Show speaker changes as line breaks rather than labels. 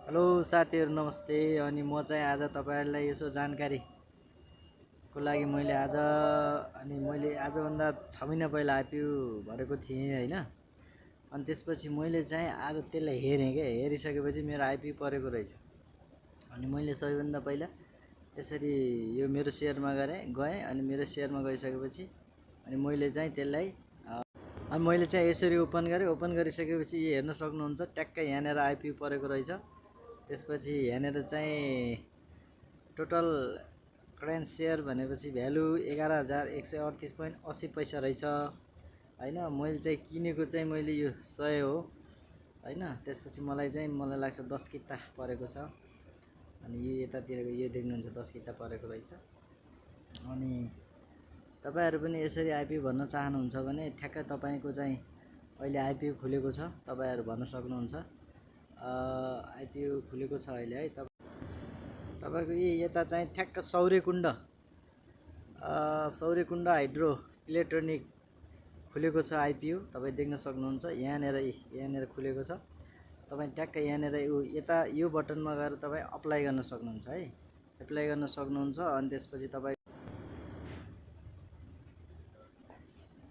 Hello साथीहरू नमस्ते। अनि म चाहिँ आज तपाईँहरूलाई यसो जानकारीको लागि मैले आजभन्दा 6 महिना पहिला आइपिओ भरेको थिएँ होइन। अनि त्यसपछि मैले चाहिँ आज त्यसलाई हेरेँ क्या। हेरिसकेपछि मेरो आइपिओ परेको रहेछ। अनि मैले सबैभन्दा पहिला यसरी यो मेरो सेयरमा गएँ अनि मेरो सेयरमा गइसकेपछि अनि मैले चाहिँ त्यसलाई अनि मैले चाहिँ यसरी ओपन गरेँ। ओपन गरिसकेपछि यो हेर्न सक्नुहुन्छ, ट्याक्कै यहाँनिर आइपिओ परेको रहेछ। त्यसपछि यहाँनिर चाहिँ टोटल करेन्ट सेयर भनेपछि भ्यालु 11,138.80 रहेछ होइन। मैले चाहिँ किनेको चाहिँ मैले यो 100 हो होइन। त्यसपछि मलाई लाग्छ 10 किता परेको छ। अनि यो यतातिरको यो देख्नुहुन्छ 10 किता परेको रहेछ। अनि तपाईहरु पनि यसरी आइपिओ भर्न चाहनुहुन्छ भने ठ्याक्कै तपाईको चाहिँ अहिले आइपिओ खुलेको छ, तपाईहरु भर्न सक्नुहुन्छ। आइपिओ खुलेको छ अहिले है। तपाईको यता चाहिँ ठ्याक्क सौर्यकुण्ड हाइड्रो इलेक्ट्रोनिक खुलेको छ आइपिओ, तपाई देख्न सक्नुहुन्छ। यहाँनिर खुलेको छ। तपाई ट्याक्क यहाँनिर यता यो बटनमा गएर तपाई अप्लाई गर्न सक्नुहुन्छ है। एप्लाई गर्न सक्नुहुन्छ। अनि त्यसपछि तपाई